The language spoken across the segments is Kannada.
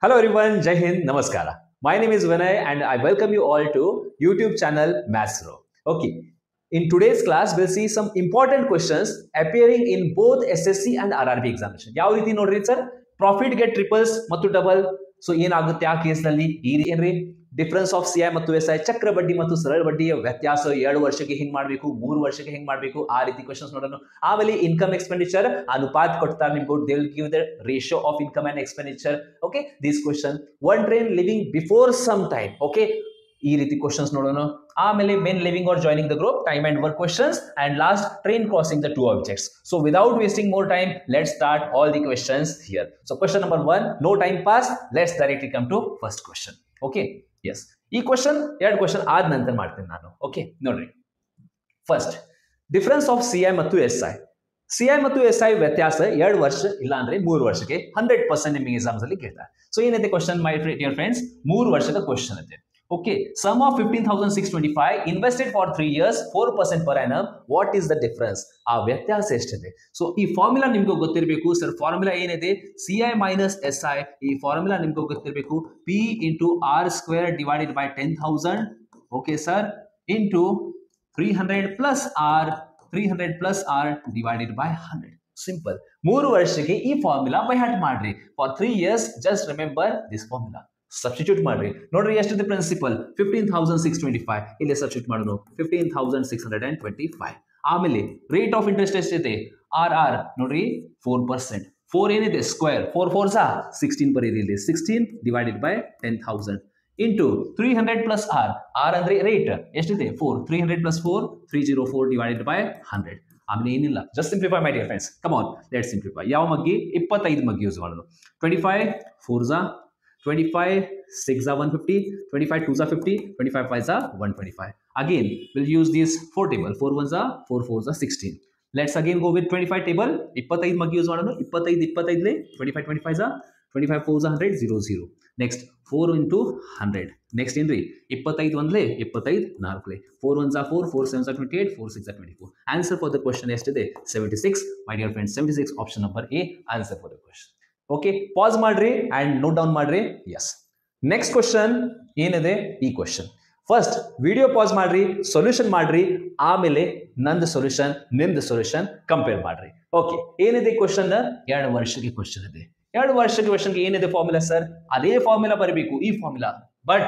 Hello everyone, Jai Hind, Namaskara. My name is Vinay and I welcome you all to YouTube channel Mathsro. Okay, in today's class we'll see some important questions appearing in both SSC and RRB examination. ಯಾವ ರೀತಿ ನೋಡ್ರಿ ಸರ್ ಪ್ರಾಫಿಟ್ ಗೆಟ್ ಟ್ರಿಪಲ್ಸ್ ಮತ್ತು ಡಬಲ್ ಸೊ ಏನಾಗುತ್ತೆ ಆ ಕೇಸ್ನಲ್ಲಿ ಈ ಏನ್ರಿ ಡಿಫರೆನ್ಸ್ ಆಫ್ ಸಿಐ ಮತ್ತು ಎಸ್ಐ ಚಕ್ರ ಬಡ್ಡಿ ಮತ್ತು ಸರಳ ಬಡ್ಡಿಯ ವ್ಯತ್ಯಾಸ 2 ವರ್ಷಕ್ಕೆ ಹೆಂಗ್ ಮಾಡಬೇಕು 3 ವರ್ಷಕ್ಕೆ ಹೆಂಗ್ ಮಾಡಬೇಕು ಆ ರೀತಿ ಕ್ವೆಶ್ಚನ್ಸ್ ನೋಡೋಣ ಆಮೇಲೆ ಇನ್ಕಮ್ ಎಕ್ಸ್ಪೆಂಡಿಚರ್ ಅನುಪಾತ ಕೊಡ್ತಾರೆ ನಿಮ್ಗೆ they will give the ratio of income and expenditure okay this question one train living before some time okay ಈ ರೀತಿ ಕ್ವೆಶ್ಚನ್ಸ್ ನೋಡೋಣ ಆಮೇಲೆ men living or joining the group time and work questions and last train crossing the two objects so without wasting more time let's start all the questions here so question number 1 no time pass let's directly come to first question okay yes ಈ ಕ್ವೆಶ್ಚನ್ ಎರಡು ಕ್ವೆಶ್ಚನ್ ಆದ ನಂತರ ಮಾಡ್ತೀನಿ ನಾನು ಓಕೆ ನೋಡ್ರಿ ಫಸ್ಟ್ ಡಿಫರೆನ್ಸ್ ಆಫ್ ಸಿಐ ಮತ್ತು ಎಸ್ಐ ಸಿಐ ಮತ್ತು ಎಸ್ಐ ವ್ಯತ್ಯಾಸ 2 ವರ್ಷ ಇಲ್ಲ ಅಂದ್ರೆ 3 ವರ್ಷಕ್ಕೆ 100% ನಿಮಗೆ ಎಕ್ಸಾಮ್ಸ್ ಅಲ್ಲಿ ಕೇಳ್ತಾರೆ ಸೊ ಏನಿದೆ ಕ್ವೆಶ್ಚನ್ ಮೈ ಡಿಯರ್ ಫ್ರೆಂಡ್ಸ್ 3 ವರ್ಷದ ಕ್ವೆಶ್ಚನ್ ಇದೆ okay sum of 15625 invested for 3 years 4% per annum what is the difference ಆ ವ್ಯತ್ಯಾಸ ಎಷ್ಟಿದೆ ಸೊ ಈ ಫಾರ್ಮುಲಾ ನಿಮಗೆ ಗೊತ್ತಿರಬೇಕು ಸರ್ ಫಾರ್ಮುಲಾ ಏನಿದೆ CI minus SI ಈ ಫಾರ್ಮುಲಾ ನಿಮಗೆ ಗೊತ್ತಿರಬೇಕು P into R square divided by 10,000 okay sir into 300 plus R divided by 100 simple 3 ವರ್ಷಕ್ಕೆ ಈ ಫಾರ್ಮುಲಾ ಬೈ ಹಾರ್ಟ್ ಮಾಡ್ರಿ for 3 years just remember this formula substitute ಮಾಡ್ರಿ ನೋಡ್ರಿ ಎಷ್ಟಿದೆ ಪ್ರಿನ್ಸಿಪಲ್ 15,625 ಇಲ್ಲಿ ಸಬ್ಸ್ಟಿಟ್ಯೂಟ್ ಮಾಡೋಣ 15,625 ಆಮೇಲೆ ರೇಟ್ ಆಫ್ ಇಂಟ್ರೆಸ್ಟ್ ಎಷ್ಟಿದೆ RR ನೋಡ್ರಿ 4% 4 ಏನಿದೆ ಸ್ಕ್ವೇರ್ 4 4s 16 ಬರೀರಿ ಇಲ್ಲಿ 16 divided by 10,000 into 300 plus R ಅಂದ್ರೆ ರೇಟ್ ಎಷ್ಟಿದೆ 4 300 ಪ್ಲಸ್ 4 304 ಡಿವೈಡೆಡ್ ಬೈ 100 ಆಮೇಲೆ ಏನಿಲ್ಲ just simplify my dear friends come on let's simplify ಯಾವ ಮಗ್ಗಿ 25 ಮಗ್ಗಿ ಯೂಸ್ ಮಾಡೋದು 25 4s 25 6s 150 25 2s 50 25 5s 125 again we'll use this 4 table 4 1s 4 4s 16 let's again go with 25 table 25 magi use ಮಾಡೋಣ 25 25 ಲೆ 25 25s 25 4s 100 0 0 next 4 into 100 next ಏನ್ರಿ 25 ಒಂದ್ಲೆ 25 ನಾಲ್ಕಲೆ 4 1s 4 4 7s 28 4 6s 24 answer for the question ಎಷ್ಟಿದೆ 76 my dear friends 76 option number A answer for the question okay pause ಮಾಡ್ರಿ and note down ಮಾಡ್ರಿ yes next question ಏನಿದೆ ಈ question first video pause ಮಾಡ್ರಿ solution ಮಾಡ್ರಿ ಆಮೇಲೆ ನಂದು solution ನಿಮ್ದು solution ಕಂಪೇರ್ ಮಾಡ್ರಿ okay ಏನಿದೆ question 2 ವರ್ಷಕ್ಕೆ question ಇದೆ 2 ವರ್ಷಕ್ಕೆ question ಗೆ ಏನಿದೆ ಫಾರ್ಮುಲಾ ಸರ್ ಅದೇ ಫಾರ್ಮುಲಾ ಬರಬೇಕು ಈ ಫಾರ್ಮುಲಾ ಬಟ್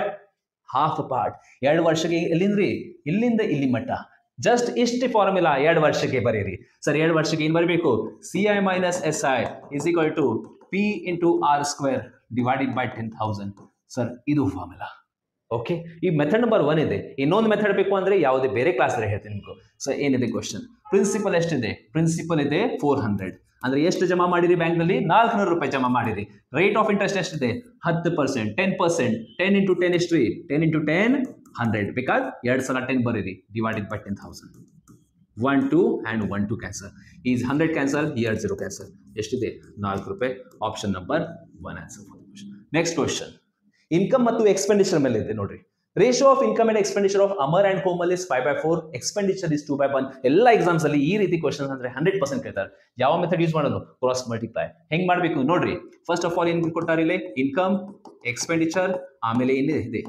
ಹಾಫ್ ಪಾರ್ಟ್ 2 ವರ್ಷಕ್ಕೆ ಎಲ್ಲಿಂದ್ರಿ ಇಲ್ಲಿಂದ ಇಲ್ಲಿ ಮಟ್ಟ ಜಸ್ಟ್ ಇಷ್ಟು ಫಾರ್ಮುಲಾ 2 ವರ್ಷಕ್ಕೆ ಬರೀರಿ ಸರ್ 2 ವರ್ಷಕ್ಕೆ ಏನು ಬರಬೇಕು CI minus SI is equal to P into R square divided by 10,000 sir ಇದು ಫಾರ್ಮುಲಾ ಓಕೆ ಈ ಮೆಥಡ್ ನಂಬರ್ 1 ಇದೆ ಇನ್ನೊಂದು ಮೆಥಡ್ ಬೇಕು ಅಂದ್ರೆ ಯಾವುದೇ ಬೇರೆ ಕ್ಲಾಸ್ ಅಲ್ಲಿ ಹೇಳ್ತೀನಿ ನಿಮಗೆ ಸೊ ಏನಿದೆ ಕ್ವೆಶ್ಚನ್ ಪ್ರಿನ್ಸಿಪಲ್ ಎಷ್ಟಿದೆ ಪ್ರಿನ್ಸಿಪಲ್ ಇದೆ 400 ಅಂದ್ರೆ ಎಷ್ಟು ಜಮಾ ಮಾಡಿರಿ ಬ್ಯಾಂಕ್ ನಲ್ಲಿ 400 ರೂಪಾಯಿ ಜಮಾ ಮಾಡಿರಿ ರೇಟ್ ಆಫ್ ಇಂಟ್ರೆಸ್ಟ್ ಎಷ್ಟಿದೆ 10% 10% 10 into 10 ಎಷ್ಟು 10 into 10 100 because 2 ಸಲ 10 ಬರೀರಿ divided by 10,000 1 2 and 1 2 cancel is 100 cancel here 0 cancel ಎಷ್ಟಿದೆ 4 ರೂಪಾಯಿ option number 1 answer for the question next question income ಮತ್ತು ಎಕ್ಸ್ಪೆಂಡಿಚರ್ ಮೇಲೆ ಇದೆ ನೋಡ್ರಿ ratio of income and expenditure of Amar and Komal is 5/4 expenditure is 2/1 ಎಲ್ಲ ಎಕ್ಸಾಮ್ಸ್ ಅಲ್ಲಿ ಈ ರೀತಿ ಕ್ವೆಶ್ಚನ್ಸ್ ಅಂದ್ರೆ 100% ಕೇಳ್ತಾರೆ ಯಾವ ಮೆಥಡ್ ಯೂಸ್ ಮಾಡೋದು ಕ್ರಾಸ್ ಮಲ್ಟಿಪ್ಲೈ ಹೆಂಗ್ ಮಾಡಬೇಕು ನೋಡ್ರಿ ಫಸ್ಟ್ ಆಫ್ ಆಲ್ ಏನು ಕೊಟ್ಟಾರೆ ಇಲ್ಲಿ ಇನ್ಕಮ್ ಎಕ್ಸ್ಪೆಂಡಿಚರ್ ಆಮೇಲೆ ಏನಿದೆ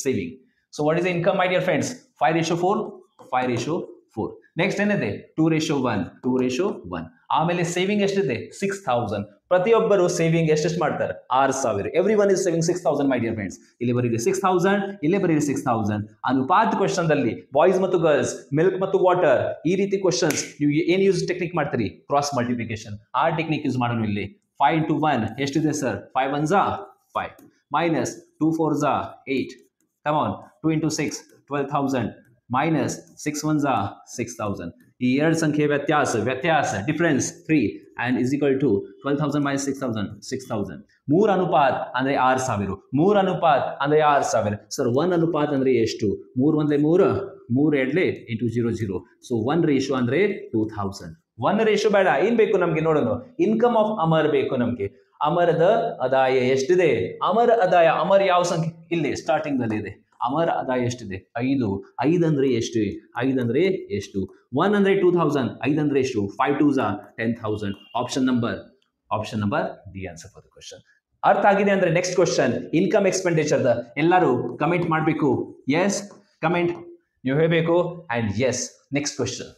saving so what is income my dear friends 5:4 next ಏನಿದೆ 2:1 ಆಮೇಲೆ ಸೇವಿಂಗ್ ಎಷ್ಟಿದೆ 6,000 ಪ್ರತಿಯೊಬ್ಬರು ಸೇವಿಂಗ್ ಎಷ್ಟು ಮಾಡ್ತಾರೆ 6,000 every one is saving 6,000 my dear friends ಇಲ್ಲಿ ಬರೀರಿ 6,000 ಇಲ್ಲಿ ಬರೀರಿ 6,000 ಅನುಪಾತ ಕ್ವೆಶ್ಚನ್ ದಲ್ಲಿ ಬಾಯ್ಸ್ ಮತ್ತು ಗರ್ಲ್ಸ್ ಮಿಲ್ಕ್ ಮತ್ತು ವಾಟರ್ ಈ ರೀತಿ ಕ್ವೆಶ್ಚನ್ಸ್ ನೀವು ಏನು ಯೂಸ್ ಟೆಕ್ನಿಕ್ ಮಾಡ್ತೀರಿ ಕ್ರಾಸ್ ಮಲ್ಟಿಪ್ಲಿಕೇಶನ್ ಆ ಟೆಕ್ನಿಕ್ ಯೂಸ್ ಮಾಡೋಣ ಇಲ್ಲಿ 5 into 1 ಎಷ್ಟಿದೆ sir 5 1s 5 minus 2 4s 8 come on 2 into 6 12,000 minus 6 1s 6,000 ಈ ಎರಡು ಸಂಖ್ಯೆ ವ್ಯತ್ಯಾಸ difference 3 and is equal to 12,000 minus 6,000 3 ಅನುಪಾತ ಅಂದ್ರೆ 6,000 3 ಅನುಪಾತ ಅಂದ್ರೆ 6,000 ಸರ್ 1 ಅನುಪಾತ ಅಂದ್ರೆ ಎಷ್ಟು 3 ಒಂದ್ಲೆ 3 3 ಎರಡ್ಲೆ into 0 0 ಸೊ 1 ರೇಷಿಯೋ ಅಂದ್ರೆ 2,000 1 ರೇಷಿಯೋ ಬೇಡ ಏನ್ ಬೇಕು ನಮ್ಗೆ ನೋಡೋಣ ಇನ್ಕಮ್ ಆಫ್ ಅಮರ್ ಬೇಕು ನಮ್ಗೆ ಅಮರದ ಆದಾಯ ಎಷ್ಟಿದೆ ಅಮರ್ ಯಾವ ಸಂಖ್ಯೆ ಇಲ್ಲಿ ಸ್ಟಾರ್ಟಿಂಗ್ ನಲ್ಲಿ ಇದೆ ಅಮರ ಆದಾಯ ಎಷ್ಟಿದೆ 5 ಅಂದ್ರೆ ಎಷ್ಟು 5 ಅಂದ್ರೆ ಎಷ್ಟು 1 ಅಂದ್ರೆ 2,000 5 ಅಂದ್ರೆ ಎಷ್ಟು 5 2s 10,000 option number D answer for the question ಅರ್ಥ ಆಗಿದೆ ಅಂದ್ರೆ ನೆಕ್ಸ್ಟ್ ಕ್ವಶನ್ ಇನ್ಕಮ್ ಎಕ್ಸ್ಪೆಂಡಿಚರ್ ಎಲ್ಲರೂ ಕಮೆಂಟ್ ಮಾಡಬೇಕು. ಎಸ್ ಕಮೆಂಟ್ ನೀವು ಹೇಳಬೇಕು ಅಂಡ್ ಎಸ್. ನೆಕ್ಸ್ಟ್ ಕ್ವಶನ್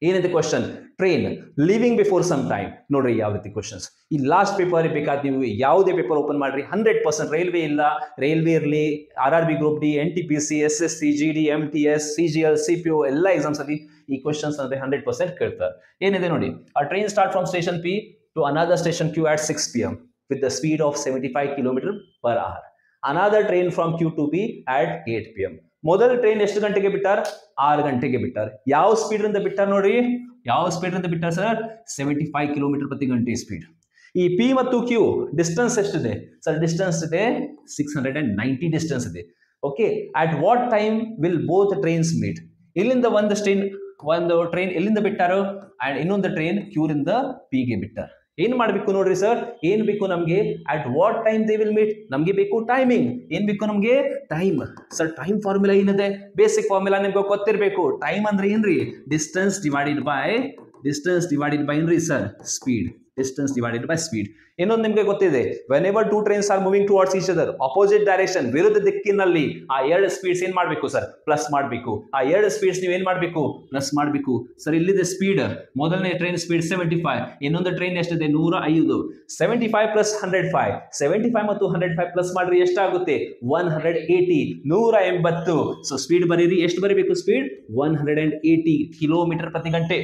ಏನಿದೆ question train leaving before some time. ನೋಡ್ರಿ ಯಾವ ರೀತಿ ಕ್ವಶನ್ಸ್. ಈ ಲಾಸ್ಟ್ ಪೇಪರ್ ಬೇಕಾದ್ರೆ ನೀವು ಯಾವುದೇ ಪೇಪರ್ ಓಪನ್ ಮಾಡ್ರಿ 100% ರೈಲ್ವೆ ಇಲ್ಲ, ರೈಲ್ವೆ ಇರಲಿ, RRB group D, NTPC, SSC, GD, MTS, CGL, CPO ಎಲ್ಲ ಎಕ್ಸಾಮ್ಸ್ ಅಲ್ಲಿ ಈ ಕ್ವಶನ್ಸ್ ಅಂದ್ರೆ 100% ಕೇಳ್ತಾರೆ. ಏನಿದೆ ನೋಡಿ, ಆ train start from station P to another station Q at 6 PM with the speed of 75 km/h. Another train from Q to P at 8 PM. ಮೊದಲ ಟ್ರೈನ್ ಎಷ್ಟು ಗಂಟೆಗೆ ಬಿಟ್ಟಾರ? 6 ಗಂಟೆಗೆ ಬಿಟ್ಟಾರ. ಯಾವ ಸ್ಪೀಡ್ ಇಂದ ಬಿಟ್ಟಾರ ನೋಡ್ರಿ, ಯಾವ ಸ್ಪೀಡ್ ಇಂದ ಬಿಟ್ಟಾರ ಸರ್? 75 km/h speed. ಈ P ಮತ್ತು Q ಡಿಸ್ಟೆನ್ಸ್ ಎಷ್ಟಿದೆ ಸರ್? ಡಿಸ್ಟೆನ್ಸ್ ಇದೆ 690 ಡಿಸ್ಟೆನ್ಸ್ ಇದೆ. Okay, at what time will both trains meet? ಇಲ್ಲಿಂದ ಒಂದು ಟ್ರೈನ್ ಎಲ್ಲಿಂದ ಬಿಟ್ಟಾರೋ ಅಂಡ್ ಇನ್ನೊಂದು ಟ್ರೈನ್ Q ರಿಂದ P ಗೆ ಬಿಟ್ಟಾರ. ಏನ್ ಮಾಡ್ಬೇಕು ನೋಡ್ರಿ ಸರ್, ಏನ್ ಬೇಕು ನಮ್ಗೆ? At what time they will meet. ನಮ್ಗೆ ಬೇಕು ಟೈಮಿಂಗ್. ಏನ್ ಬೇಕು ನಮ್ಗೆ? ಟೈಮ್. ಸರ್ ಟೈಮ್ ಫಾರ್ಮುಲಾ ಏನಿದೆ? ಬೇಸಿಕ್ ಫಾರ್ಮುಲಾ ನಿಮ್ಗೆ ಗೊತ್ತಿರಬೇಕು. ಟೈಮ್ ಅಂದ್ರೆ ಏನ್ರಿ? ಡಿಸ್ಟೆನ್ಸ್ ಡಿವೈಡೆಡ್ ಬೈ ಏನ್ರಿ sir? Speed. Distance divided by speed. ಇನ್ನೊಂದು ನಿಮ್ಗೆ ಗೊತ್ತಿದೆ, when ever two trains are moving towards each other opposite direction, ವಿರುದ್ಧ ದಿಕ್ಕಿನಲ್ಲಿ ಆ ಎರಡು ಸ್ಪೀಡ್ಸ್ ಏನ್ ಮಾಡ್ಬೇಕು ಸರ್? ಪ್ಲಸ್ ಮಾಡಬೇಕು. ಆ ಎರಡು ಸ್ಪೀಡ್ಸ್ ನೀವು ಏನ್ ಮಾಡ್ಬೇಕು? ಪ್ಲಸ್ ಮಾಡಬೇಕು. ಸರ್ ಇಲ್ಲಿದೆ ಸ್ಪೀಡ್, ಮೊದಲನೇ ಟ್ರೈನ್ ಸ್ಪೀಡ್ 75, ಇನ್ನೊಂದು ಟ್ರೈನ್ ಎಷ್ಟಿದೆ? 105. 75 ಪ್ಲಸ್ 105, 75 ಮತ್ತು 105 ಪ್ಲಸ್ ಮಾಡ್ರಿ ಎಷ್ಟಾಗುತ್ತೆ? 180, 180. ಸೊ ಸ್ಪೀಡ್ ಬರೀರಿ, ಎಷ್ಟು ಬರೀಬೇಕು ಸ್ಪೀಡ್? 180 km/h.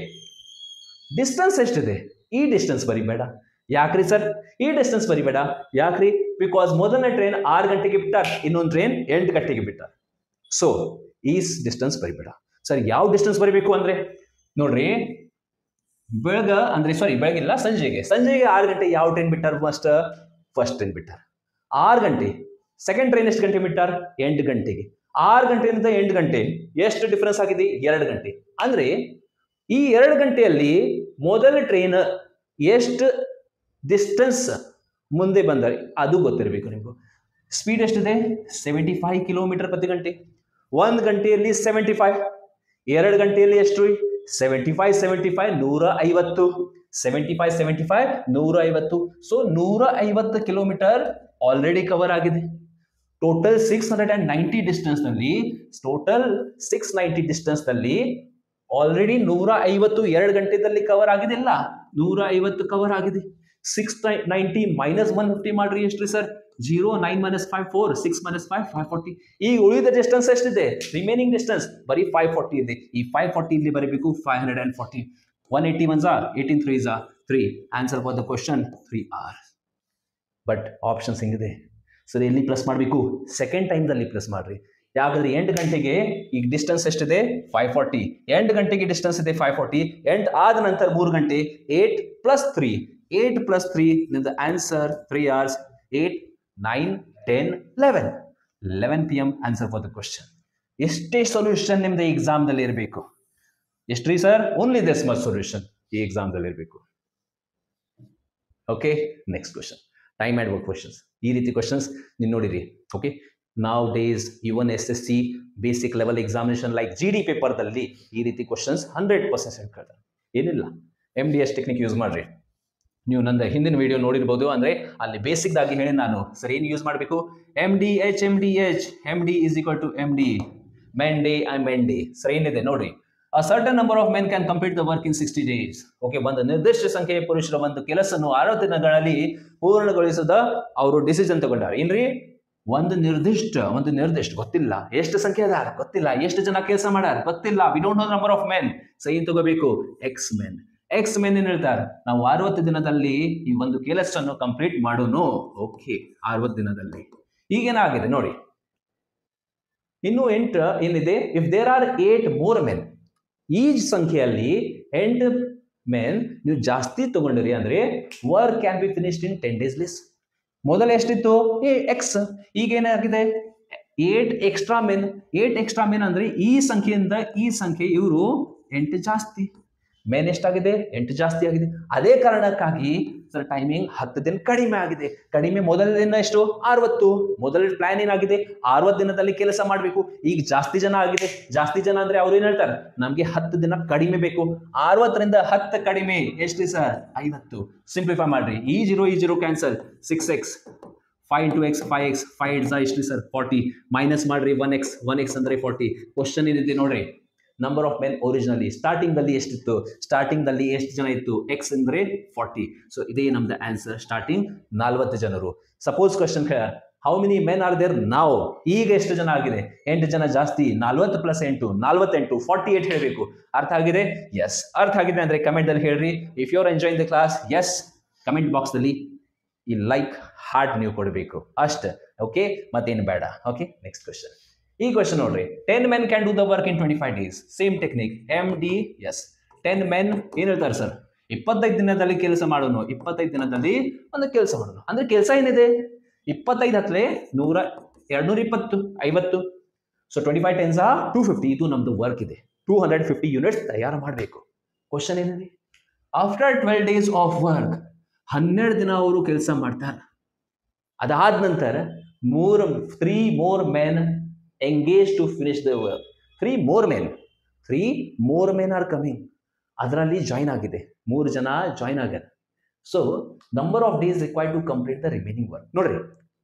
ಡಿಸ್ಟೆನ್ಸ್ ಎಷ್ಟಿದೆ? ಈ ಡಿಸ್ಟೆನ್ಸ್ ಬರಿಬೇಡ. ಯಾಕ್ರಿ ಸರ್ ಈ ಡಿಸ್ಟೆನ್ಸ್ ಬರಿಬೇಡ? ಯಾಕ್ರಿ? ಬಿಕಾಸ್ ಮೊದಲನೇ ಟ್ರೈನ್ 6 ಗಂಟೆಗೆ ಬಿಟ್ಟಾರ, ಇನ್ನೊಂದು ಟ್ರೈನ್ 8 ಗಂಟೆಗೆ ಬಿಟ್ಟಾರ. ಸೊ ಈ ಡಿಸ್ಟೆನ್ಸ್ ಬರಿಬೇಡ. ಸರ್ ಯಾವ ಡಿಸ್ಟೆನ್ಸ್ ಬರಿಬೇಕು ಅಂದ್ರೆ ನೋಡ್ರಿ, ಬೆಳಗಿಲ್ಲ ಸಂಜೆಗೆ 6 ಗಂಟೆ ಯಾವ ಟ್ರೈನ್ ಬಿಟ್ಟಾರ? ಫಸ್ಟ್ ಟ್ರೈನ್ ಬಿಟ್ಟಾರ 6 ಗಂಟೆ. ಸೆಕೆಂಡ್ ಟ್ರೈನ್ ಎಷ್ಟು ಗಂಟೆ ಬಿಟ್ಟಾರ? 8 ಗಂಟೆಗೆ. 6 ಗಂಟೆಯಿಂದ 8 ಗಂಟೆ ಎಷ್ಟು ಡಿಫರೆನ್ಸ್ ಆಗಿದೆ? 2 ಗಂಟೆ. ಅಂದ್ರೆ ಈ 2 ಗಂಟೆಯಲ್ಲಿ ಮೊದಲ ಟ್ರೈನ್ ಎಷ್ಟು ಡಿಸ್ಟೆನ್ಸ್ ಮುಂದೆ ಬಂದರೆ ಅದು ಗೊತ್ತಿರಬೇಕು ನಿಮ್ಗೆ. ಸ್ಪೀಡ್ ಎಷ್ಟಿದೆ? 75 km/h. 1 ಗಂಟೆಯಲ್ಲಿ 75, 2 ಗಂಟೆಯಲ್ಲಿ ಎಷ್ಟು? 75 150, 75 150. ಸೊ 150 ಕಿಲೋಮೀಟರ್ ಆಲ್ರೆಡಿ ಕವರ್ ಆಗಿದೆ. ಟೋಟಲ್ 690 ಡಿಸ್ಟೆನ್ಸ್ ನಲ್ಲಿ ಆಲ್ರೆಡಿ 150 2 ಗಂಟೆದಲ್ಲಿ ಕವರ್ ಆಗಿದಿಲ್ಲ, 150 ಕವರ್ ಆಗಿದೆ. 690 ಮೈನಸ್ 150 ಮಾಡ್ರಿ ಎಷ್ಟ್ರಿ ಸರ್? 0, 9 - 5 4, 6 - 5 540. ಈ ಉಳಿದ ಡಿಸ್ಟೆನ್ಸ್ ಎಷ್ಟಿದೆ? ರಿಮೈನಿಂಗ್ ಡಿಸ್ಟೆನ್ಸ್ ಬರೀ 540 ಇದೆ. ಈ 540 ಇಲ್ಲಿ ಬರೀಬೇಕು 540. 180 1s are 18 3s are 3. Answer for the question 3 hours. But options ಹೆಂಗಿದೆ ಸರ್? ಎಲ್ಲಿ ಪ್ಲಸ್ ಮಾಡಬೇಕು? ಸೆಕೆಂಡ್ ಟೈಮ್ದಲ್ಲಿ ಪ್ಲಸ್ ಮಾಡ್ರಿ. ಯಾಕಂದ್ರೆ 8 ಗಂಟೆಗೆ ಈಗ ಡಿಸ್ಟೆನ್ಸ್ ಎಷ್ಟಿದೆ? 540. 8 ಗಂಟೆಗೆ ಡಿಸ್ಟೆನ್ಸ್ ಇದೆ 540. 8 ಆದ ನಂತರ 3 ಗಂಟೆ 8 + 3 ನಿಮ್ದು answer 3 hours. 8 9 10 11 PM answer for the question. ಎಷ್ಟೇ ಸೊಲ್ಯೂಷನ್ ನಿಮ್ದು ಎಕ್ಸಾಮ್ದಲ್ಲಿ ಇರಬೇಕು? ಎಷ್ಟ್ರಿ sir? Only this much solution ಈ ಎಕ್ಸಾಮ್ದಲ್ಲಿ ಇರಬೇಕು. Okay, next question time and work questions. ಈ ರೀತಿ ಕ್ವಶನ್ಸ್ ನೀವು ನೋಡಿರಿ. Okay, nowadays even SSC basic level examination like GD ಪೇಪರ್ದಲ್ಲಿ ಈ ರೀತಿ ಕ್ವಶನ್ಸ್ 100% ಕೇಳ್ತಾರೆ. ಏನಿಲ್ಲ, MDS ಟೆಕ್ನಿಕ್ ಯೂಸ್ ಮಾಡ್ರಿ. ನೀವು ನಂದು ಹಿಂದಿನ ವಿಡಿಯೋ ನೋಡಿರ್ಬೋದು. ಅಂದರೆ ಅಲ್ಲಿ ಬೇಸಿಕ್ದಾಗಿ ಹೇಳಿ ನಾನು ಸರ್ ಏನು ಯೂಸ್ ಮಾಡಬೇಕು? MD is equal to MD, men day. Sir ಏನಿದೆ ನೋಡ್ರಿ, a certain number of men can complete the work in 60 days. Okay, ಒಂದು ನಿರ್ದಿಷ್ಟ ಸಂಖ್ಯೆಯ ಪುರುಷರ ಒಂದು ಕೆಲಸವನ್ನು 60 ದಿನಗಳಲ್ಲಿ ಪೂರ್ಣಗೊಳಿಸದ ಅವರು ಡಿಸಿಷನ್ ತಗೊಂಡಾರೆ. ಏನ್ರಿ? ಒಂದು ನಿರ್ದಿಷ್ಟ ಗೊತ್ತಿಲ್ಲ, ಎಷ್ಟು ಸಂಖ್ಯೆ ಅದ ಗೊತ್ತಿಲ್ಲ, ಎಷ್ಟು ಜನ ಕೆಲಸ ಮಾಡ್ಯಾರ ಗೊತ್ತಿಲ್ಲ, we don't know number of men. So ಏನ್ ತಗೋಬೇಕು? ಎಕ್ಸ್ ಮೆನ್ ಏನ್ ಹೇಳ್ತಾರೆ? ನಾವು 60 ದಿನದಲ್ಲಿ ಈ ಒಂದು ಕೆಲಸವನ್ನು ಕಂಪ್ಲೀಟ್ ಮಾಡೋನು. ಓಕೆ, 60 ದಿನದಲ್ಲಿ. ಈಗೇನಾಗಿದೆ ನೋಡಿ, ಇನ್ನು 8 ಏನಿದೆ? If there are 8 more men, ಈ ಸಂಖ್ಯೆಯಲ್ಲಿ 8 men ನೀವು ಜಾಸ್ತಿ ತಗೊಂಡಿರಿ ಅಂದ್ರೆ work can be finished in 10 days less. ಮೊದಲ ಎಷ್ಟಿತ್ತು? ಎಕ್ಸ್. ಈಗ ಏನಾಗಿದೆ? 8 ಎಕ್ಸ್ಟ್ರಾ ಮೆನ್. 8 ಎಕ್ಸ್ಟ್ರಾ ಮೆನ್ ಅಂದ್ರೆ ಈ ಸಂಖ್ಯೆಯಿಂದ ಈ ಸಂಖ್ಯೆ ಇವರು 8 ಜಾಸ್ತಿ. ಮೇನ್ ಎಷ್ಟಾಗಿದೆ 8 ಜಾಸ್ತಿ ಆಗಿದೆ. ಅದೇ ಕಾರಣಕ್ಕಾಗಿ ಸರ್ ಟೈಮಿಂಗ್ 10 ದಿನ ಕಡಿಮೆ ಆಗಿದೆ. ಕಡಿಮೆ ಮೊದಲ ದಿನ ಎಷ್ಟು 60. ಮೊದಲ ಪ್ಲಾನ್ ಏನಾಗಿದೆ 60 ದಿನದಲ್ಲಿ ಕೆಲಸ ಮಾಡಬೇಕು. ಈಗ ಜಾಸ್ತಿ ಜನ ಆಗಿದೆ. ಜಾಸ್ತಿ ಜನ ಅಂದ್ರೆ ಅವ್ರು ಏನ್ ಹೇಳ್ತಾರೆ ನಮ್ಗೆ 10 ದಿನ ಕಡಿಮೆ ಬೇಕು. 60ರಿಂದ 10 ಕಡಿಮೆ ಎಷ್ಟು ಸರ್ 50. ಸಿಂಪ್ಲಿಫೈ ಮಾಡ್ರಿ. ಈ 0 cancel 6x 5 into x 5x 5 ಎಷ್ಟು ಸರ್ 40 ಮೈನಸ್ ಮಾಡ್ರಿ 1x ಅಂದ್ರೆ 40. ಕ್ವಶನ್ ಏನಿದೆ ನೋಡ್ರಿ number of men originally starting ದಲ್ಲಿ ಎಷ್ಟಿತ್ತು ಸ್ಟಾರ್ಟಿಂಗ್ ದಲ್ಲಿ ಎಷ್ಟು ಜನ ಇತ್ತು x ಅಂದ್ರೆ 40. ಸೊ ಇದೇ ನಮ್ದು ಆನ್ಸರ್ ಸ್ಟಾರ್ಟಿಂಗ್ 40 ಜನರು. Suppose question how many men are there ನಾವು ಈಗ ಎಷ್ಟು ಜನ ಆಗಿದೆ 8 ಜನ ಜಾಸ್ತಿ 40 ಪ್ಲಸ್ 8 48 48 ಹೇಳಬೇಕು. ಅರ್ಥ ಆಗಿದೆ? ಎಸ್ ಅರ್ಥ ಆಗಿದೆ ಅಂದ್ರೆ ಕಮೆಂಟ್ ಅಲ್ಲಿ ಹೇಳ್ರಿ. If you are enjoying the class yes comment box ಅಲ್ಲಿ ಈ ಲೈಕ್ ಹಾರ್ಟ್ ನೀವು ಕೊಡಬೇಕು ಅಷ್ಟೇ. ಓಕೆ ಮತ್ತೇನು ಬೇಡ. Okay next question. ಈ ಕ್ವಶನ್ ನೋಡ್ರಿ 10 men can do the work in 25 days. Same technique MDS 10 men ಏನ್ ಹೇಳ್ತಾರೆ ಸರ್ 25 ದಿನದಲ್ಲಿ ಕೆಲಸ ಮಾಡೋನು 25 ದಿನದಲ್ಲಿ ಒಂದು ಕೆಲಸ ಮಾಡೋನು ಅಂದ್ರೆ ಕೆಲಸ ಏನಿದೆ 25 ಹತ್ತಲೆ 100 220 50. ಸೊ 25 ಟೆನ್ಸ್ 250 ಇದು ನಮ್ದು ವರ್ಕ್ ಇದೆ. 250 ಯೂನಿಟ್ಸ್ ತಯಾರು ಮಾಡಬೇಕು. ಕ್ವಶನ್ ಏನಿದೆ ಆಫ್ಟರ್ 12 days ಆಫ್ ವರ್ಕ್ 12 ದಿನ ಅವರು ಕೆಲಸ ಮಾಡ್ತಾರೆ. ಅದಾದ ನಂತರ 3 more men engaged to finish the work. 3 more men are coming. ಅದರಲ್ಲಿ ಜಾಯಿನ್ ಆಗಿದೆ 3 ಜನ ಜಾಯಿನ್ ಆಗ್ಯಾರ. So number of days required to complete the remaining work. ನೋಡ್ರಿ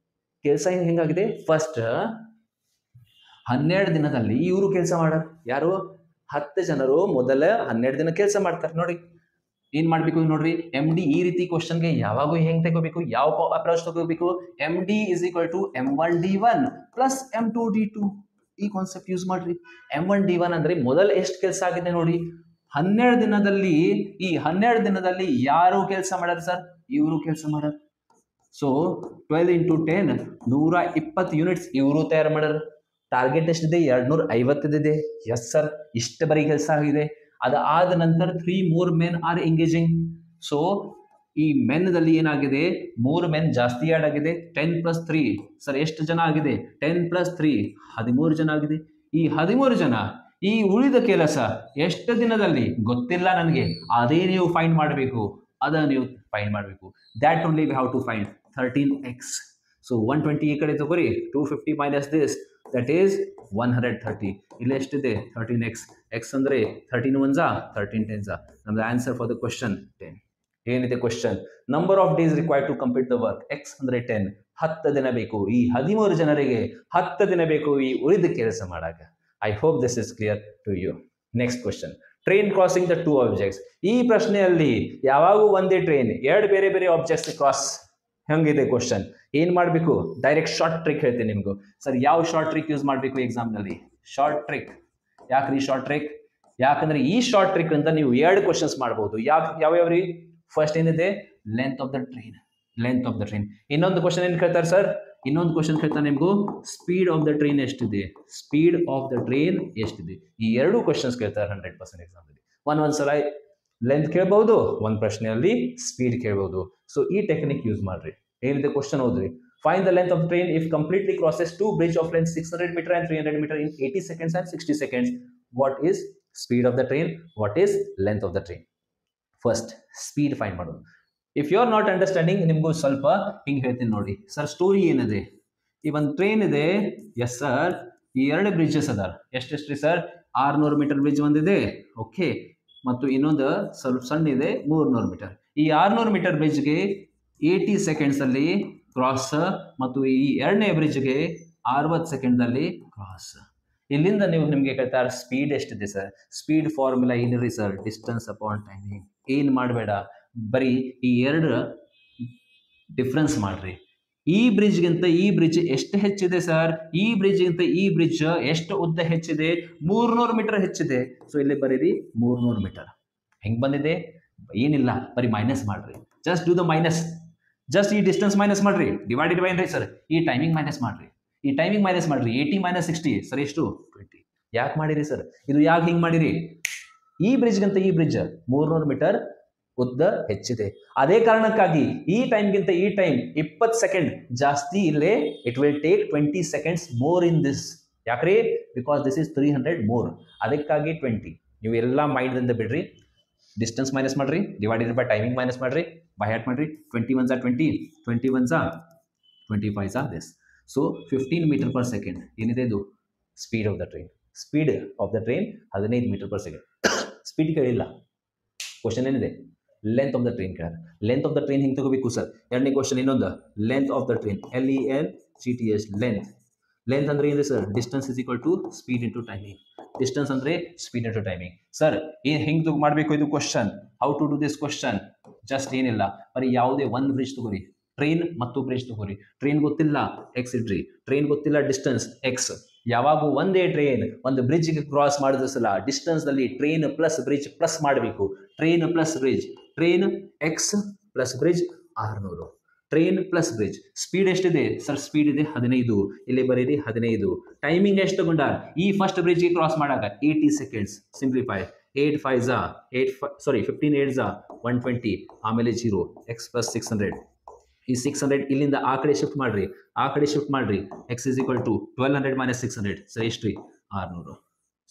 ಕೆಲಸ ಹೆಂಗಾಗಿದೆ ಫಸ್ಟ್ 12 ದಿನದಲ್ಲಿ ಇವರು ಕೆಲಸ ಮಾಡ್ಯಾರ. ಯಾರು 10 ಜನರು ಮೊದಲ 12 ದಿನ ಕೆಲಸ ಮಾಡ್ತಾರೆ. ನೋಡಿ ಏನ್ ಮಾಡ್ಬೇಕು ನೋಡ್ರಿ MD ಈ ರೀತಿ ಕ್ವಶನ್ಗೆ ಯಾವಾಗೂ ಹೆಂಗ್ ತಗೋಬೇಕು ಯಾವ ಅಪ್ರೋಚ್ ತಗೋಬೇಕು MD is equal to M1D1 plus M2D2 ಈ ಕಾನ್ಸೆಪ್ಟ್ ಯೂಸ್ ಮಾಡ್ರಿ. M1D1 ಅಂದ್ರೆ ಮೊದಲ ಎಷ್ಟು ಕೆಲಸ ಆಗಿದೆ ನೋಡಿ 12 ದಿನದಲ್ಲಿ. ಈ 12 ದಿನದಲ್ಲಿ ಯಾರು ಕೆಲಸ ಮಾಡ್ಯಾರ ಸರ್ ಇವರು ಕೆಲಸ ಮಾಡ್ಯಾರ. ಸೊ 12 into 10 120 ಯೂನಿಟ್ಸ್ ಇವರು ತಯಾರು ಮಾಡ್ಯಾರ. ಟಾರ್ಗೆಟ್ ಎಷ್ಟಿದೆ 250 ಇದೆ. ಎಸ್ ಸರ್ ಇಷ್ಟು ಬರೀ ಕೆಲಸ ಆಗಿದೆ. ಅದಾದ ನಂತರ 3 more men are engaging. So ಈ ಮೆನ್ದಲ್ಲಿ ಏನಾಗಿದೆ 3 men ಜಾಸ್ತಿ ಆಡ್ ಆಗಿದೆ 10 plus 3 ಸರ್ ಎಷ್ಟು ಜನ ಆಗಿದೆ 10 plus 3 13 ಜನ ಆಗಿದೆ. ಈ 13 ಜನ ಈ ಉಳಿದ ಕೆಲಸ ಎಷ್ಟು ದಿನದಲ್ಲಿ ಗೊತ್ತಿಲ್ಲ ನನಗೆ. ಅದೇ ನೀವು ಫೈಂಡ್ ಮಾಡಬೇಕು. That only we have to find 13x. So 120 ಈ ಕಡೆ ತಗೋರಿ 250 minus this that is 130. ಇಲ್ಲಿ ಎಷ್ಟಿದೆ 13x. x ಅಂದ್ರೆ 13 1s 13 10s. ನಮ್ದು ಆನ್ಸರ್ ಫಾರ್ ದ ಕ್ವಶನ್ 10. ಏನಿದೆ question number of days required to complete the work. x ಅಂದ್ರೆ 10 10 ದಿನ ಬೇಕು. ಈ 13 ಜನರಿಗೆ 10 ದಿನ ಬೇಕು ಈ ಉಳಿದ ಕೆಲಸ ಮಾಡಾಕ. I hope this is clear to you. Next question train crossing the 2 objects. ಈ ಪ್ರಶ್ನೆಯಲ್ಲಿ ಯಾವಾಗೂ ಒಂದೇ ಟ್ರೈನ್ 2 ಬೇರೆ ಬೇರೆ ಆಬ್ಜೆಕ್ಟ್ಸ್ ಕ್ರಾಸ್ ಹೆಂಗಿದೆ ಕ್ವಶನ್ ಏನ್ ಮಾಡಬೇಕು ಡೈರೆಕ್ಟ್ ಶಾರ್ಟ್ ಟ್ರಿಕ್ ಹೇಳ್ತೀನಿ ನಿಮ್ಗೂ. ಸರ್ ಯಾವ ಶಾರ್ಟ್ ಟ್ರಿಕ್ ಯೂಸ್ ಮಾಡಬೇಕು ಎಕ್ಸಾಮ್ ನಲ್ಲಿ ಶಾರ್ಟ್ ಟ್ರಿಕ್. ಯಾಕ್ರಿ ಶಾರ್ಟ್ ಟ್ರಿಕ್? ಯಾಕಂದ್ರೆ ಈ ಶಾರ್ಟ್ ಟ್ರಿಕ್ ಅಂತ ನೀವು 2 ಕ್ವಶನ್ಸ್ ಮಾಡಬಹುದು. ಯಾವ್ಯಾವ್ರಿ? ಫಸ್ಟ್ ಏನಿದೆ ಲೆಂತ್ ಆಫ್ ದ ಟ್ರೈನ್. ಇನ್ನೊಂದು ಕ್ವಶನ್ ಏನ್ ಕೇಳ್ತಾರೆ ಸರ್ ಇನ್ನೊಂದು ಕ್ವಶನ್ ಕೇಳ್ತಾನೆ ನಿಮ್ಗೂ ಸ್ಪೀಡ್ ಆಫ್ ದ ಟ್ರೈನ್ ಎಷ್ಟಿದೆ. ಈ 2 ಕ್ವಶನ್ಸ್ ಕೇಳ್ತಾರೆ 100% ಎಕ್ಸಾಮ್ ಅಲ್ಲಿ. ಒಂದ್ಸಲ ಲೆಂತ್ ಕೇಳಬಹುದು ಒಂದ್ ಪ್ರಶ್ನೆಯಲ್ಲಿ ಸ್ಪೀಡ್ ಕೇಳಬಹುದು. ಸೊ ಈ ಟೆಕ್ನಿಕ್ ಯೂಸ್ ಮಾಡ್ರಿ. ಏನಿದೆ ಕ್ವಶನ್ ಓದ್ರಿ. Find the length of train if completely crosses 2 bridge of length 600 meter and 300 meter in 80 seconds and 60 seconds. What is speed of the train? What is length of the train? First speed find ಮಾಡೋದು. If you are not understanding ನಿಮ್ಗೂ ಸ್ವಲ್ಪ ಹಿಂಗೆ ಹೇಳ್ತೀನಿ ನೋಡಿ. ಸರ್ ಸ್ಟೋರಿ ಏನಿದೆ ಈ ಒಂದು ಟ್ರೈನ್ ಇದೆ. ಎಸ್ ಸರ್ ಈ 2 ಬ್ರಿಡ್ಜಸ್ ಅದಾರ. ಎಷ್ಟೆಷ್ಟ್ರಿ ಸರ್ 600 ಮೀಟರ್ ಬ್ರಿಡ್ಜ್ ಒಂದಿದೆ. ಓಕೆ ಮತ್ತು ಇನ್ನೊಂದು ಸ್ವಲ್ಪ ಸಣ್ಣ ಇದೆ 300 ಮೀಟರ್. ಈ 600 ಮೀಟರ್ ಬ್ರಿಡ್ಜ್ಗೆ 80 seconds ಅಲ್ಲಿ ಕ್ರಾಸ್ ಮತ್ತು ಈ 2ನೇ ಬ್ರಿಡ್ಜ್ಗೆ 60 seconds ಅಲ್ಲಿ ಕ್ರಾಸ್. ಇಲ್ಲಿಂದ ನಿಮ್ಗೆ ಕೇಳ್ತಾರೆ ಸ್ಪೀಡ್ ಎಷ್ಟಿದೆ ಸರ್. ಸ್ಪೀಡ್ ಫಾರ್ಮುಲಾ ಏನಿರಿ ಸರ್ ಡಿಸ್ಟೆನ್ಸ್ ಅಪಾನ್ ಟೈಮಿಂಗ್. ಏನ್ ಮಾಡಬೇಡ ಬರೀ ಈ 2 ಡಿಫ್ರೆನ್ಸ್ ಮಾಡ್ರಿ. ಈ ಬ್ರಿಡ್ಜ್ಗಿಂತ ಈ ಬ್ರಿಡ್ಜ್ ಎಷ್ಟು ಹೆಚ್ಚಿದೆ ಸರ್. ಈ ಬ್ರಿಡ್ಜ್ಗಿಂತ ಈ ಬ್ರಿಡ್ಜ್ ಎಷ್ಟು ಉದ್ದ ಹೆಚ್ಚಿದೆ 300 ಮೀಟರ್ ಹೆಚ್ಚಿದೆ. ಸೊ ಇಲ್ಲಿ ಬರೀರಿ 300 ಮೀಟರ್. ಹೆಂಗ್ ಬಂದಿದೆ ಏನಿಲ್ಲ ಬರೀ ಮೈನಸ್ ಮಾಡ್ರಿ. Just do the minus. Just ಈ ಡಿಸ್ಟೆನ್ಸ್ ಮೈನಸ್ ಮಾಡ್ರಿ ಡಿವೈಡೆಡ್ ಬೈ ಸರ್ ಈ ಟೈಮಿಂಗ್ ಮೈನಸ್ ಮಾಡ್ರಿ. 80 minus 60 ಸರ್ ಎಷ್ಟು 20. ಯಾಕೆ ಮಾಡಿರಿ ಸರ್ ಇದು ಯಾಕೆ ಹಿಂಗ್ ಮಾಡಿರಿ? ಈ ಬ್ರಿಡ್ಜ್ಗಿಂತ ಈ ಬ್ರಿಡ್ಜ್ 300 ಮೀಟರ್ ಉದ್ದ ಹೆಚ್ಚಿದೆ. ಅದೇ ಕಾರಣಕ್ಕಾಗಿ ಈ ಟೈಮ್ಗಿಂತ ಈ ಟೈಮ್ 20 ಸೆಕೆಂಡ್ ಜಾಸ್ತಿ ಇಲ್ಲೇ. It will take 20 seconds more in this. ಯಾಕ್ರಿ ಬಿಕಾಸ್ ದಿಸ್ ಇಸ್ 300 ಮೋರ್. ಅದಕ್ಕಾಗಿ 20. ನೀವು ಎಲ್ಲ ಮೈಂಡ್ ಇಂದ ಬಿಡ್ರಿ. ಡಿಸ್ಟೆನ್ಸ್ ಮೈನಸ್ ಮಾಡ್ರಿ, ಡಿವೈಡೆಡ್ ಬೈ ಟೈಮಿಂಗ್ ಮೈನಸ್ ಮಾಡ್ರಿ, ಬೈ ಹ್ಯಾಟ್ ಮಾಡ್ರಿ. 20 1s are 20, 20 1s are 25s are this. So 15 metre per second ಏನಿದೆ ಇದು speed of the train. Speed of the train 15 metre per second. Speed ಕೇಳಿಲ್ಲ, ಕ್ವಶನ್ ಏನಿದೆ ಲೆಂತ್ ಆಫ್ ದ ಟ್ರೈನ್ ಕೇಳ. ಲೆಂತ್ ಆಫ್ ದ ಟ್ರೈನ್ ಹಿಂಗೆ ತಗೋಬೇಕು ಸರ್. ಎರಡನೇ ಕ್ವಶನ್ ಇನ್ನೊಂದು length of the train, LENGTH length. Length ಅಂದ್ರೆ ಏನಿದೆ sir, distance is equal to speed into timing. Distance ಅಂದ್ರೆ ಸ್ಪೀಡ್ ಇಂಟು ಟೈಮಿಂಗ್. ಸರ್ ಏನು ಹೆಂಗೆ ಮಾಡಬೇಕು ಇದು question, how to do this question? Just ಏನಿಲ್ಲ, ಬರೀ ಯಾವುದೇ ಒಂದು ಬ್ರಿಡ್ಜ್ ತಗೋರಿ, ಟ್ರೈನ್ ಮತ್ತು ಬ್ರಿಡ್ಜ್ ತಗೋರಿ. ಟ್ರೈನ್ ಗೊತ್ತಿಲ್ಲ ಎಕ್ಸ್ ಇಡ್ರಿ, ಟ್ರೈನ್ ಗೊತ್ತಿಲ್ಲ ಡಿಸ್ಟೆನ್ಸ್ ಎಕ್ಸ್. ಯಾವಾಗೂ ಒಂದೇ ಟ್ರೈನ್ ಒಂದು ಬ್ರಿಡ್ಜ್ಗೆ ಕ್ರಾಸ್ ಮಾಡಿದ ಸಲ ಡಿಸ್ಟೆನ್ಸ್ನಲ್ಲಿ ಟ್ರೈನ್ ಪ್ಲಸ್ ಬ್ರಿಡ್ಜ್ ಪ್ಲಸ್ ಮಾಡಬೇಕು. Train plus bridge, train X plus bridge 600. Train plus bridge. Speed ಎಷ್ಟಿದೆ ಸರ್? ಸ್ಪೀಡ್ ಇದೆ 15. ಇಲ್ಲಿ ಬರೀರಿ 15. ಟೈಮಿಂಗ್ ಎಷ್ಟು ತಗೊಂಡ ಈ ಫಸ್ಟ್ ಬ್ರಿಡ್ಜ್ಗೆ ಕ್ರಾಸ್ ಮಾಡಾಗ 80 ಸೆಕೆಂಡ್ಸ್. ಸಿಂಪ್ಲಿಫೈ 8 5s 15 8s 120, ಆಮೇಲೆ 0 ಎಕ್ಸ್ ಪ್ಲಸ್ 600. ಈ 600 ಇಲ್ಲಿಂದ ಆ ಕಡೆ ಶಿಫ್ಟ್ ಮಾಡ್ರಿ, ಆ ಕಡೆ ಶಿಫ್ಟ್ ಮಾಡ್ರಿ. X is equal to 1200 minus 600. Sir ಎಷ್ಟು ರೀ? 600.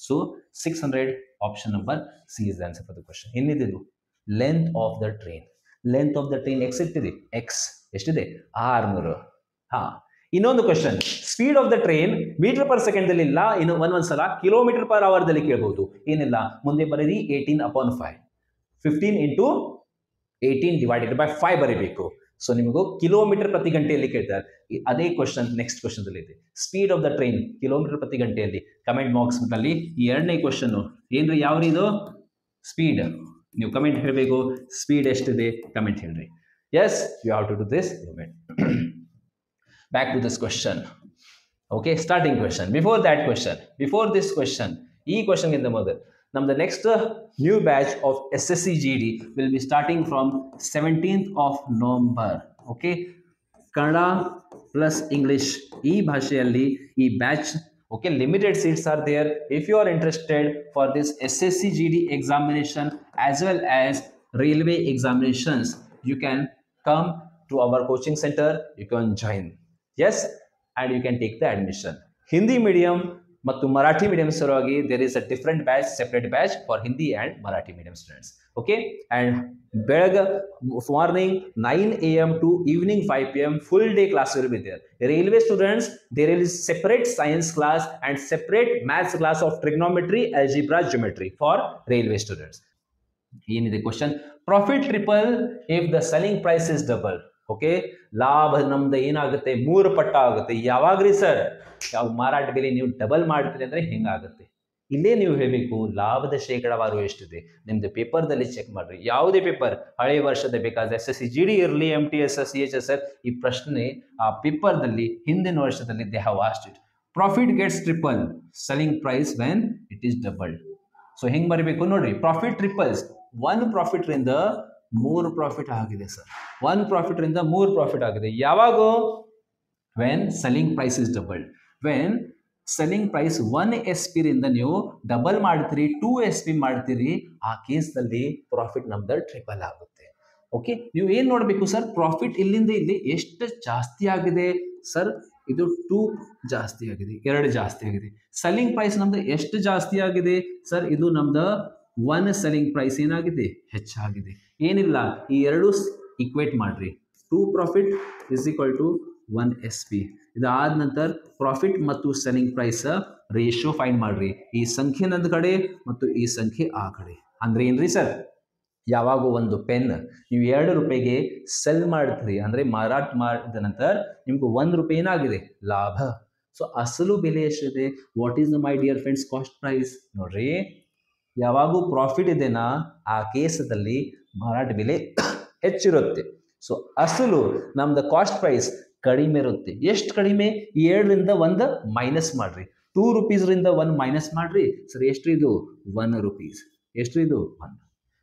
So 600 option number C is the answer for the question. ಏನಿದೆ ಇದು length of the train. Length of the train X ಇಟ್ಟಿದೆ, ಎಕ್ಸ್ ಎಷ್ಟಿದೆ? 600. ಹಾ, ಇನ್ನೊಂದು question, speed of the train metre per second ಅಲ್ಲಿ ಇಲ್ಲ, ಇನ್ನು ಒಂದೊಂದ್ಸಲ ಕಿಲೋಮೀಟರ್ ಪರ್ ಅವರ್ ದಲ್ಲಿ ಕೇಳಬಹುದು. ಏನಿಲ್ಲ, ಮುಂದೆ ಬರೀರಿ 18/5, 15 ಇಂಟು 18 ಡಿವೈಡೆಡ್ ಬೈ 5 ಬರೀಬೇಕು. ಸೊ ನಿಮಗೂ ಕಿಲೋಮೀಟರ್ ಪ್ರತಿ ಗಂಟೆಯಲ್ಲಿ ಕೇಳ್ತಾರೆ. ಅದೇ ಕ್ವಶನ್ ನೆಕ್ಸ್ಟ್ ಕ್ವಶನ್ ಅಲ್ಲಿ ಇದೆ, speed of the train kilometre ಪ್ರತಿ ಗಂಟೆಯಲ್ಲಿ. ಕಮೆಂಟ್ ಬಾಕ್ಸ್ ನಲ್ಲಿ ಈ ಎರಡನೇ ಕ್ವಶನ್ ಏನ್ರಿ, ಯಾವ ಇದು ಸ್ಪೀಡ್? ನೀವು ಕಮೆಂಟ್ ಹೇಳಬೇಕು, ಸ್ಪೀಡ್ ಎಷ್ಟಿದೆ ಕಮೆಂಟ್ ಹೇಳ್ರಿ. Yes, you have to do this. Back to this question. Okay, starting question. Before this question, ಈ ಕ್ವಶನ್ ಗಿಂತ ಮೊದಲು ನಮ್ದು next new batch of SSC GD will be starting from 17th of November. ಓಕೆ, ಕನ್ನಡ ಪ್ಲಸ್ ಇಂಗ್ಲಿಷ್ ಈ ಭಾಷೆಯಲ್ಲಿ ಈ batch. Okay, limited seats are there. If you are interested for this SSC GD examination as well as railway examinations, you can come to our coaching center. You can join. Yes, and you can take the admission. Hindi medium ಮತ್ತು Marathi medium ಸಲುವಾಗಿ there is a different batch, separate batch for Hindi and Marathi medium students. Okay, and ಬೆಳಗ್ಗೆ morning 9 AM to evening 5 PM full day class will be there. Railway students, there is separate science class and separate maths class of trigonometry, algebra, geometry for railway students. ಏನಿದೆ question, profit triple if the selling price is double. Okay, ಲಾಭ ನಮ್ದು ಏನಾಗುತ್ತೆ? 3 ಪಟ್ಟ ಆಗುತ್ತೆ. ಯಾವಾಗ್ರಿ ಸರ್? ಯಾವ ಮಾರಾಟ ಬೆಲೆ ನೀವು ಡಬಲ್ ಮಾಡ್ತೀರಿ ಅಂದ್ರೆ ಹೆಂಗಾಗುತ್ತೆ? ಇಲ್ಲೇ ನೀವು ಹೇಳಬೇಕು ಲಾಭದ ಶೇಕಡಾವಾರು ಎಷ್ಟಿದೆ. ನಿಮ್ದು ಪೇಪರ್ದಲ್ಲಿ ಚೆಕ್ ಮಾಡ್ರಿ, ಯಾವುದೇ ಪೇಪರ್ ಹಳೆ ವರ್ಷದ ಬೇಕಾದ್ರೆ SSC GD ಇರಲಿ, MTS CHSL, ಈ ಪ್ರಶ್ನೆ ಆ ಪೇಪರ್ದಲ್ಲಿ ಹಿಂದಿನ ವರ್ಷದಲ್ಲಿ they have asked it. Profit gets triple, selling price when it is double. So ಹೆಂಗ್ ಬರಬೇಕು ನೋಡ್ರಿ, ಪ್ರಾಫಿಟ್ ಟ್ರಿಪಲ್ಸ್. 1 ಪ್ರಾಫಿಟ್ ರಿಂದ 3 ಪ್ರಾಫಿಟ್ ಆಗಿದೆ ಸರ್. 1 ಪ್ರಾಫಿಟ್ ರಿಂದ 3 ಪ್ರಾಫಿಟ್ ಆಗಿದೆ. ಯಾವಾಗ? When selling price is double. When selling price 1 SP ರಿಂದ ನೀವು ಡಬಲ್ ಮಾಡ್ತೀರಿ, 2 SP ಮಾಡ್ತೀರಿ, ಆ ಕೇಸ್ನಲ್ಲಿ ಪ್ರಾಫಿಟ್ ನಮ್ದು ಟ್ರಿಪಲ್ ಆಗುತ್ತೆ. ಓಕೆ, ನೀವು ಏನ್ ನೋಡ್ಬೇಕು ಸರ್, ಪ್ರಾಫಿಟ್ ಇಲ್ಲಿಂದ ಇಲ್ಲಿ ಎಷ್ಟು ಜಾಸ್ತಿ ಆಗಿದೆ ಸರ್? ಇದು 2 ಜಾಸ್ತಿ ಆಗಿದೆ, 2 ಜಾಸ್ತಿ ಆಗಿದೆ. ಸೆಲ್ಲಿಂಗ್ ಪ್ರೈಸ್ ನಮ್ದು ಎಷ್ಟು ಜಾಸ್ತಿ ಆಗಿದೆ ಸರ್? ಇದು ನಮ್ದು 1 ಸೆಲ್ಲಿಂಗ್ ಪ್ರೈಸ್ ಏನಾಗಿದೆ? ಹೆಚ್ಚಾಗಿದೆ. ಏನಿಲ್ಲ, ಈ ಎರಡು ಈಕ್ವೇಟ್ ಮಾಡ್ರಿ. 2 profit is equal to 1 SP. ಇದಾದ ನಂತರ ಪ್ರಾಫಿಟ್ ಮತ್ತು ಸೆಲ್ಲಿಂಗ್ ಪ್ರೈಸ್ ರೇಷಿಯೋ ಫೈಂಡ್ ಮಾಡ್ರಿ. ಈ ಸಂಖ್ಯೆ ನಂದು ಕಡೆ ಮತ್ತು ಈ ಸಂಖ್ಯೆ ಆ ಕಡೆ. ಅಂದ್ರೆ ಏನ್ರಿ ಸರ್, ಯಾವಾಗ ಒಂದು ಪೆನ್ ನೀವು 2 ರೂಪಾಯಿಗೆ ಸೆಲ್ ಮಾಡ್ತೀರಿ ಅಂದ್ರೆ ಮಾರಾಟ ಮಾಡಿದ ನಂತರ ನಿಮ್ಗೆ 1 ರೂಪಾಯಿ ಏನಾಗಿದೆ? ಲಾಭ. ಸೊ ಅಸಲು ಬೆಲೆ ಎಷ್ಟಿದೆ? What is the my dear friends cost price? ನೋಡ್ರಿ, ಯಾವಾಗೂ ಪ್ರಾಫಿಟ್ ಇದೆನಾ ಆ ಕೇಸದಲ್ಲಿ ಮಾರಾಟ ಬೆಲೆ ಹೆಚ್ಚಿರುತ್ತೆ. ಸೊ ಅಸಲು ನಮ್ದು ಕಾಸ್ಟ್ ಪ್ರೈಸ್ ಕಡಿಮೆ ಇರುತ್ತೆ. ಎಷ್ಟು ಕಡಿಮೆ? 2 ರಿಂದ 1 ಮೈನಸ್ ಮಾಡ್ರಿ. 2 rupees ರಿಂದ 1 ಮೈನಸ್ ಮಾಡ್ರಿ. ಸರ್ ಎಷ್ಟು ಇದು? 1 rupees. ಎಷ್ಟು ಇದು? 1.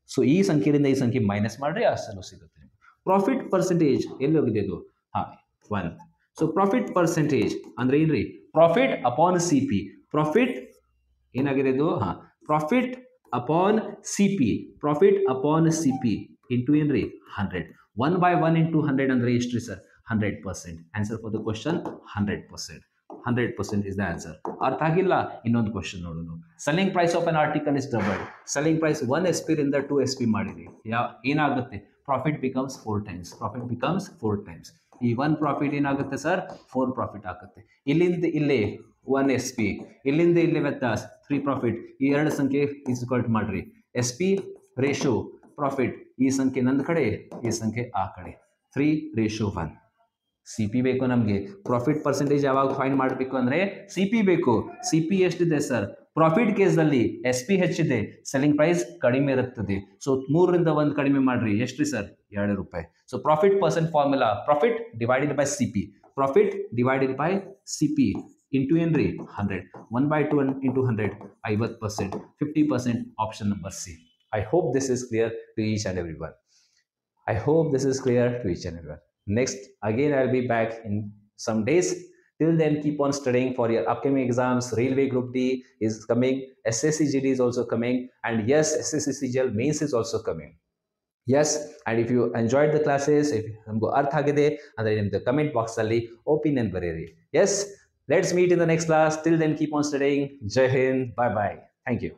ಸೊ ಈ ಸಂಖ್ಯೆಯಿಂದ ಈ ಸಂಖ್ಯೆ ಮೈನಸ್ ಮಾಡ್ರಿ, ಅಸಲು ಸಿಗುತ್ತೆ. ಪ್ರಾಫಿಟ್ ಪರ್ಸೆಂಟೇಜ್ ಎಲ್ಲಿ ಹೋಗಿದೆ ಇದು? 1. ಸೊ ಪ್ರಾಫಿಟ್ ಪರ್ಸೆಂಟೇಜ್ ಅಂದ್ರೆ ಏನ್ರಿ? Profit upon CP. ಪ್ರಾಫಿಟ್ ಏನಾಗಿದೆ ಇದು? Profit upon CP. Profit upon CP into ಏನ್ರಿ? 100. 1/1 ಇಂಟು 100 ಅಂದ್ರೆ ಎಷ್ಟು ರೀ sir? 100%. Answer for the question 100%. 100% is the answer. ಅರ್ಥ ಆಗಿಲ್ಲ ಇನ್ನೊಂದು ಕ್ವಶನ್ ನೋಡೋಣ. Selling price of an article is double. Selling price 1 SP ರಿಂದ 2 SP ಮಾಡಿರಿ, ಏನಾಗುತ್ತೆ? Profit becomes 4 times. Profit becomes 4 times. ಈ 1 ಪ್ರಾಫಿಟ್ ಏನಾಗುತ್ತೆ ಸರ್? 4 ಪ್ರಾಫಿಟ್ ಆಗುತ್ತೆ. ಇಲ್ಲಿಂದ ಇಲ್ಲಿ 1 SP, ಇಲ್ಲಿಂದ ಇಲ್ಲಿ ವ್ಯತ್ಯಾಸ 3 ಪ್ರಾಫಿಟ್. ಈ ಎರಡು ಸಂಖ್ಯೆ ಇಸ್ಕೊಲ್ಟ್ ಮಾಡ್ರಿ. SP ರೇಷೋ ಪ್ರಾಫಿಟ್, ಈ ಸಂಖ್ಯೆ ನಂದು ಕಡೆ, ಈ ಸಂಖ್ಯೆ ಆ ಕಡೆ. 3:1. ಸಿ ಪಿ ಬೇಕು ನಮಗೆ. ಪ್ರಾಫಿಟ್ ಪರ್ಸೆಂಟೇಜ್ ಯಾವಾಗ ಫೈಂಡ್ ಮಾಡಬೇಕು ಅಂದರೆ ಸಿ ಪಿ ಬೇಕು. ಸಿ ಪಿ ಎಷ್ಟಿದೆ ಸರ್? ಪ್ರಾಫಿಟ್ ಕೇಸ್ನಲ್ಲಿ ಎಸ್ ಪಿ ಹೆಚ್ಚಿದೆ, ಸೆಲ್ಲಿಂಗ್ ಪ್ರೈಸ್ ಕಡಿಮೆ ಇರುತ್ತದೆ. ಸೊ 3ರಿಂದ 1 ಕಡಿಮೆ ಮಾಡ್ರಿ. ಎಷ್ಟು ರೀ ಸರ್? 2 ರೂಪಾಯಿ. So profit percent formula profit divided by C P. Profit divided by C P into ಏನ್ರಿ? 100. 1/2 into 100 50%. 50% option number C. I hope this is clear to each and everyone. I hope this is clear to each and everyone. Next, again, I'll be back in some days. Till then, keep on studying for your upcoming exams. Railway Group D is coming. SSC GD is also coming. And yes, SSC CGL mains is also coming. Yes, and if you enjoyed the classes, if you arth agide andre in the comment box alli opinion bariri. Yes, let's meet in the next class. Till then, keep on studying. Jai Hind. Bye bye. Thank you.